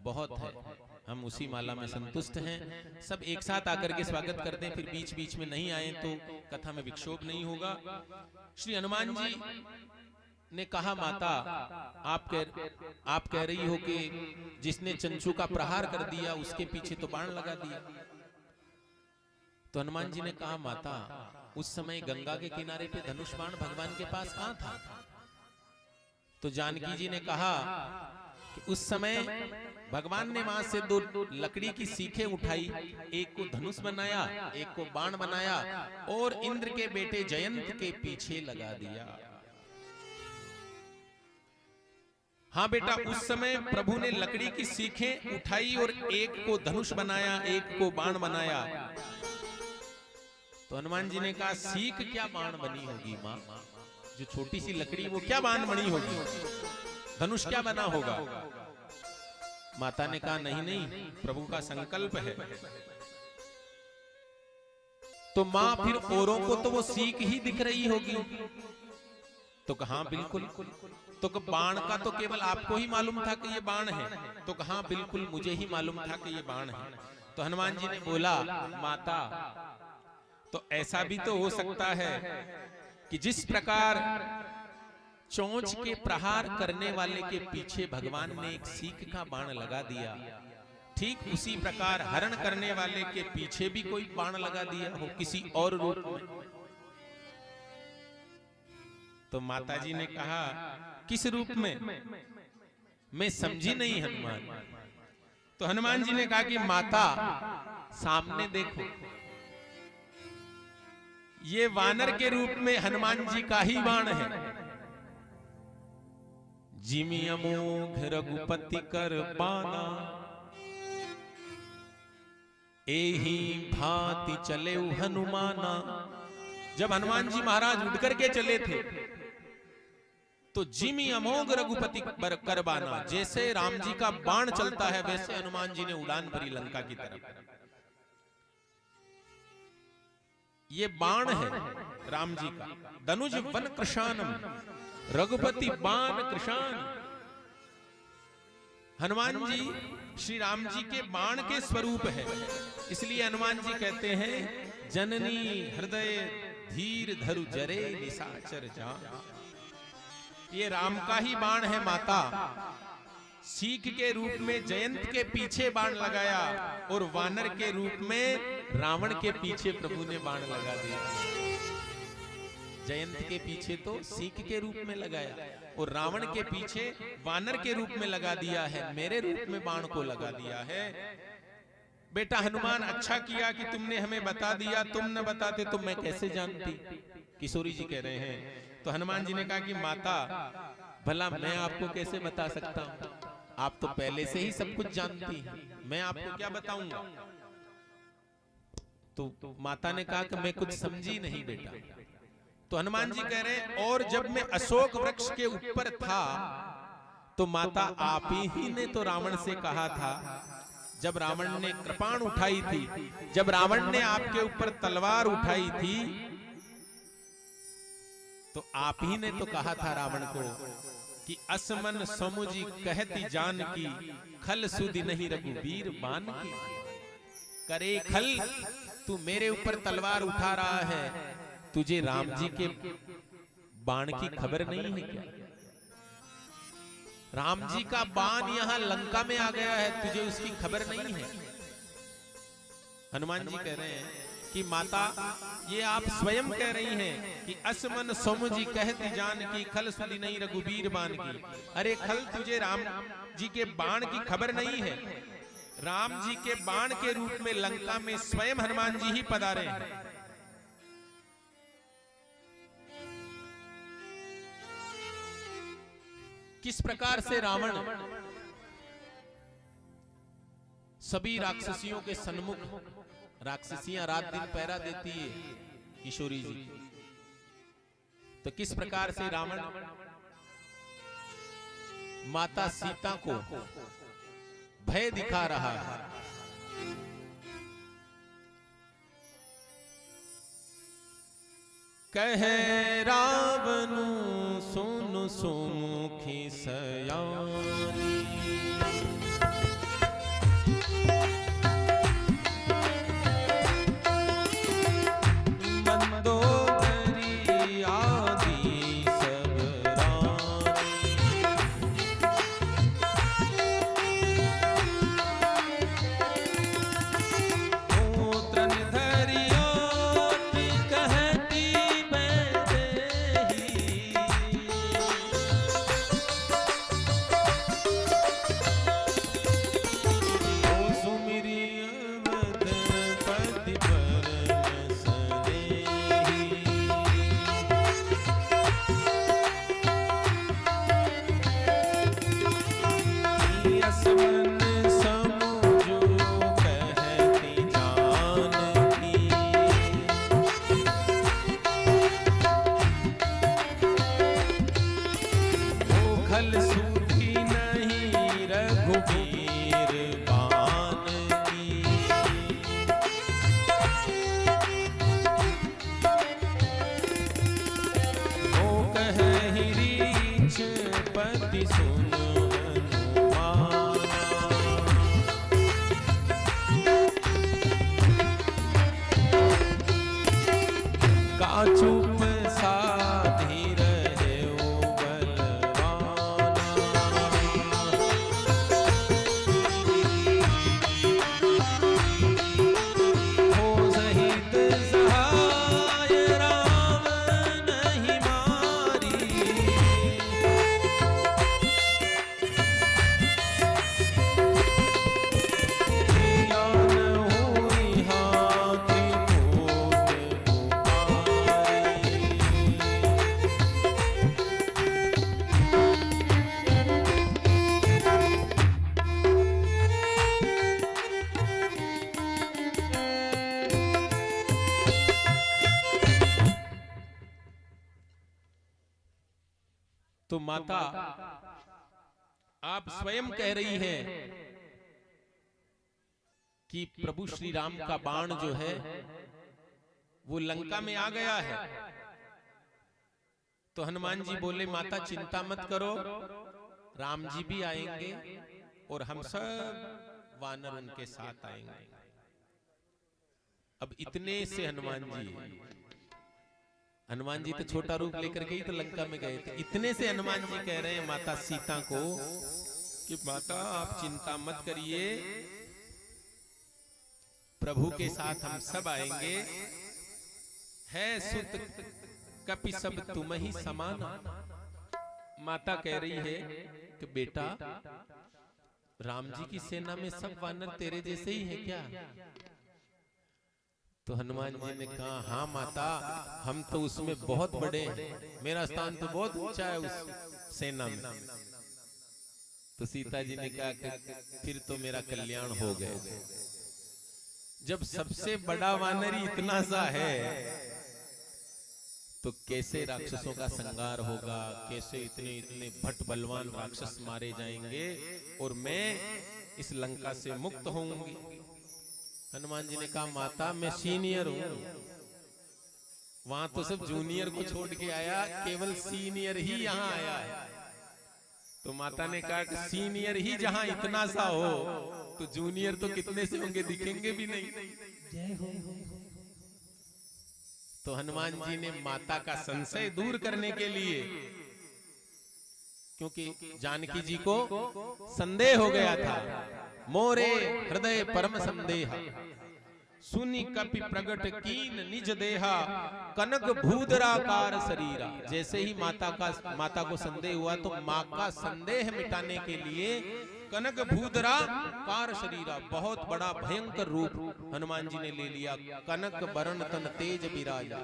बहुत है, हम उसी माला में संतुष्ट हैं। सब एक साथ आकर के स्वागत करते हैं, फिर बीच बीच में नहीं आए तो कथा में विक्षोभ नहीं होगा। श्री हनुमान जी ने कहा, माता आप कह रही हो कि जिसने चंचू का प्रहार कर दिया उसके पीछे तो बाण लगा दिया। तो हनुमान जी ने कहा, माता उस समय गंगा के किनारे पे धनुष बाण भगवान के पास कहां था? तो जानकी जी ने कहा कि उस समय भगवान ने वहां से दो लकड़ी की सीखें उठाई, एक को धनुष बनाया, एक को बाण बनाया और इंद्र के बेटे जयंत के पीछे लगा दिया। हाँ बेटा, उस समय प्रभु ने लकड़ी की सीखें उठाई और एक को धनुष बनाया, एक को बाण बनाया। तो हनुमान जी ने कहा, सीख क्या बाण बनी होगी माँ? जो छोटी सी लकड़ी वो क्या बाण बनी होगी? धनुष क्या बना होगा? माता ने कहा, नहीं नहीं, प्रभु का संकल्प है। तो मां फिर औरों को तो वो सीख ही दिख रही होगी। तो कहा बिल्कुल। तो बाण का तो केवल आपको ही मालूम था कि ये बाण है? तो कहा बिल्कुल, मुझे ही मालूम था कि ये बाण है। तो हनुमान जी ने बोला, माता तो ऐसा भी तो हो सकता है कि जिस प्रकार चोंच के प्रहार करने वाले के पीछे भगवान ने एक सीख का बाण लगा दिया, ठीक उसी प्रकार हरण करने वाले के पीछे भी कोई बाण लगा दिया हो किसी और रूप में। तो माताजी ने कहा, किस रूप में? मैं समझी नहीं हनुमान। तो हनुमान जी ने कहा कि माता सामने देखो, ये वानर के रूप में हनुमान जी का ही बाण है। जिमि अमोघ रघुपति कर बाना, एही भांति चले हनुमाना। जब हनुमान जी महाराज उड़ करके चले थे तो जिमि अमोघ रघुपति कर बाना, जैसे राम जी का बाण चलता है वैसे हनुमान जी ने उड़ान भरी लंका की तरफ। ये बाण है राम जी का। धनुज वन कृशानम रघुपति बाण कृशान। हनुमान जी श्री राम जी के बाण के स्वरूप है, इसलिए हनुमान जी कहते हैं, जननी हृदय धीर धरु जरे निशाचर जान। ये राम का ही बाण है माता। सीख के रूप में जयंत के पीछे बाण लगाया और वानर के रूप में रावण के पीछे प्रभु ने बाण लगा दिया। जयंत के पीछे तो सीख के रूप में लगाया और रावण के पीछे वानर के रूप में लगा दिया है, मेरे रूप में बाण को लगा दिया है। बेटा हनुमान, अच्छा किया कि तुमने हमें बता दिया, तुम न बताते तो मैं कैसे जानती? किशोरी जी कह रहे हैं। तो हनुमान जी ने कहा कि माता भला मैं आपको कैसे बता सकता हूं? आप तो पहले से ही सब कुछ जानती हैं, मैं आपको क्या बताऊंगा? तो माता ने कहा कि मैं कुछ समझी नहीं बेटा। तो हनुमान जी कह रहे हैं, और जब मैं अशोक वृक्ष के ऊपर था तो माता आप ही ने तो रावण से कहा था, जब रावण ने कृपाण उठाई थी, जब रावण ने आपके ऊपर तलवार उठाई थी, तो आप ही ने तो कहा था रावण को कि असमन समुझी कहती जान की, खल सुधि नहीं रघुवीर बान की। करे खल, तू मेरे ऊपर तलवार उठा रहा है, तुझे राम जी के बाण की खबर नहीं है क्या? राम जी का बाण यहां लंका में आ गया है, तुझे उसकी खबर नहीं है? हनुमान जी कह रहे हैं कि माता ये आप स्वयं कह रही हैं कि असमन समुझी कहती जान की, खल सुधि नहीं रघुवीर बान की। अरे खल, तुझे राम जी के बाण की खबर नहीं है? राम जी के बाण के रूप में लंका में स्वयं हनुमान जी ही पधारे हैं। किस प्रकार से रावण सभी राक्षसियों के सन्मुख, राक्षसियां रात दिन पहरा देती है किशोरी जी, तो किस प्रकार से रावण माता सीता को भय दिखा रहा है। कहे रावणु सुनु सुमुखी सयानी, रघुबीर बान की। वो कहि रीछ पति सुन हनुमाना। का चुप साधी रहे ओ बलवाना। हो सहित सहाय राम नहीं मारी। ज्ञान हुई हाथी भूत पुकारी। तो माता आप स्वयं कह रही हैं कि प्रभु श्री राम का बाण जो है वो लंका में आ गया है। तो हनुमान जी बोले माता चिंता मत करो, राम जी भी आएंगे और हम सब वानर उनके साथ आएंगे। अब इतने से हनुमान जी तो छोटा रूप लेकर के ही तो लंका में गए थे। इतने से हनुमान जी कह रहे हैं माता सीता को कि माता आप चिंता मत करिए, प्रभु के साथ हम सब आएंगे। है सुत कपि सब तुम ही समान। माता कह रही है कि बेटा राम जी की सेना में सब वानर तेरे जैसे ही है क्या? तो हनुमान जी ने कहा हाँ माता, हम तो उसमें बहुत बड़े हैं, मेरा स्थान तो बहुत ऊंचा है उस सेना में। तो सीता जी ने कहा कि फिर तो मेरा कल्याण हो गया। जब सबसे बड़ा वानर ही इतना सा है तो कैसे राक्षसों का संहार होगा, कैसे इतने इतने भट बलवान राक्षस मारे जाएंगे और मैं इस लंका से मुक्त होंगी। हनुमान जी ने कहा माता मैं सीनियर हूं, वहां तो सब जूनियर को छोड़ के आया, केवल सीनियर ही यहाँ आया है। तो माता ने कहा कि सीनियर ही जहां इतना सा हो तो जूनियर तो कितने से होंगे, दिखेंगे भी नहीं। तो हनुमान जी ने माता का संशय दूर करने के लिए, क्योंकि जानकी जी को संदेह हो गया था, मोरे हृदय परम संदेहा सुनी कपि प्रगट कीन निज देहा कनक भूधराकार शरीरा। जैसे ही माता को संदेह हुआ तो माँ का संदेह मिटाने के लिए कनक भूधरा कार शरीरा, बहुत बड़ा भयंकर रूप हनुमान जी ने ले लिया। कनक बरन तन तेज विराजा।